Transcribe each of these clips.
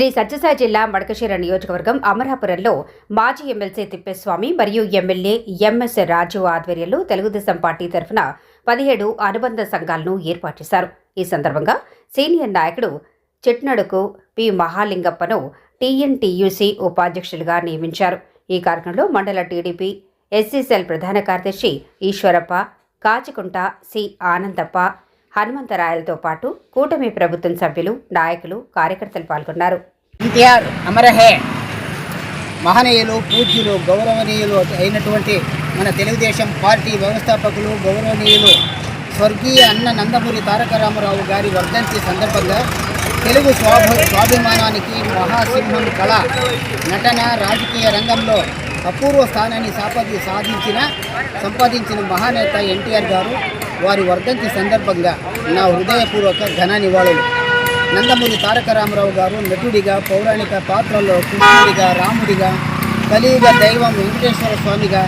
శ్రీ సత్యసాయి జిల్లా మడకశిర నియోజకవర్గం అమరాపురంలో మాజీ ఎమ్మెల్సీ తిప్పేస్వామి మరియు ఎమ్మెల్యే ఎంఎస్ రాజు ఆధ్వర్యంలో తెలుగుదేశం పార్టీ తరఫున 17 అనుబంధ సంఘాలను ఏర్పాటు చేశారు. ఈ సందర్భంగా సీనియర్ నాయకుడు చిట్నడుకు పి మహాలింగప్పను టీఎన్టీయూసీ ఉపాధ్యక్షులుగా నియమించారు. ఈ కార్యక్రమంలో మండల టీడీపీ ఎస్సీ సెల్ ప్రధాన కార్యదర్శి ఈశ్వరప్ప, కాచికుంట సి ఆనందప్ప, హనుమంతరాయలతో పాటు కూటమి ప్రభుత్వం సభ్యులు, నాయకులు, కార్యకర్తలు పాల్గొన్నారు. ఎన్టీఆర్ అమరహే మహనీయులు, పూజ్యులు, గౌరవనీయులు అయినటువంటి మన తెలుగుదేశం పార్టీ వ్యవస్థాపకులు, గౌరవనీయులు స్వర్గీయ అన్న నందమూరి తారక రామారావు గారి వర్ధంతి సందర్భంగా తెలుగు స్వాభిమానానికి మహాసింహం కళ, నటన, రాజకీయ రంగంలో అపూర్వ స్థానాన్ని సంపాదించిన మహానేత ఎన్టీఆర్ గారు వారి వర్ధంతి సందర్భంగా నా హృదయపూర్వక ఘన నివాళులు. నందమూరి తారక రామారావు గారు నటుడిగా, పౌరాణిక పాత్రల్లో కృష్ణుడిగా, రాముడిగా, కలియుగ దైవం వెంకటేశ్వర స్వామిగా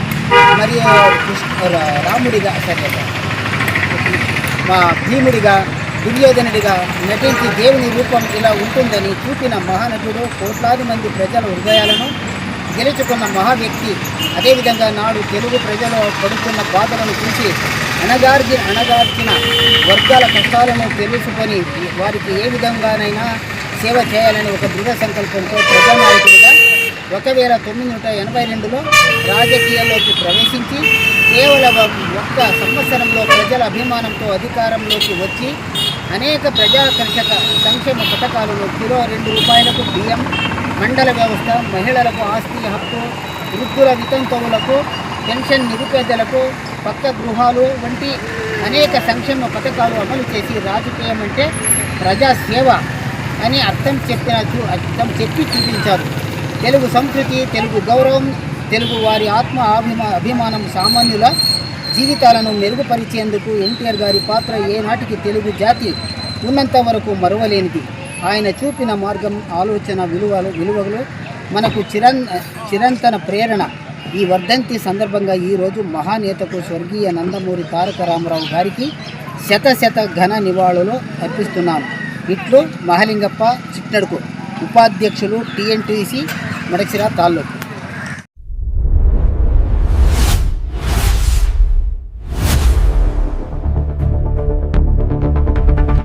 మరియు రాముడిగా మా భీముడిగా, దుర్యోధనుడిగా నటించి దేవుని రూపం ఇలా ఉంటుందని చూపిన మహానటుడు, కోట్లాది మంది ప్రజల హృదయాలను గెలుచుకున్న మహా వ్యక్తి. అదేవిధంగా నాడు తెలుగు ప్రజలు పడుతున్న బాధలను చూసి అణగార్చిన వర్గాల కష్టాలను తెలుసుకొని వారికి ఏ విధంగానైనా సేవ చేయాలని ఒక దృఢ సంకల్పంతో ప్రజానాయకుడిగా 1982లో రాజకీయాల్లోకి ప్రవేశించి కేవలం 1 సంవత్సరంలో ప్రజల అభిమానంతో అధికారంలోకి వచ్చి అనేక ప్రజాకర్షక సంక్షేమ పథకాలను కిలో 2 రూపాయలకు బియ్యం, మండల వ్యవస్థ, మహిళలకు ఆస్తి హక్కు, వృద్ధుల వితంతువులకు పెన్షన్, నిరుపేదలకు పక్క గృహాలు వంటి అనేక సంక్షేమ పథకాలు అమలు చేసి రాజకీయం అంటే ప్రజాసేవ అని అర్థం చెప్పి చూపించారు. తెలుగు సంస్కృతి, తెలుగు గౌరవం, తెలుగు వారి ఆత్మ అభిమానం, సామాన్యుల జీవితాలను మెరుగుపరిచేందుకు ఎన్టీఆర్ గారి పాత్ర ఏనాటికి తెలుగు జాతి ఉన్నంత వరకు మరువలేనిది. ఆయన చూపిన మార్గం, ఆలోచన, విలువలు మనకు చిరంతన ప్రేరణ. ఈ వర్ధంతి సందర్భంగా ఈరోజు మహానేతకు స్వర్గీయ నందమూరి తారక రామారావు గారికి శత ఘన నివాళులు అర్పిస్తున్నాను. ఇట్లు మహాలింగప్ప, చిట్నడుకు, ఉపాధ్యక్షులు, టీఎన్టీసీ మడకశిర తాలూకు.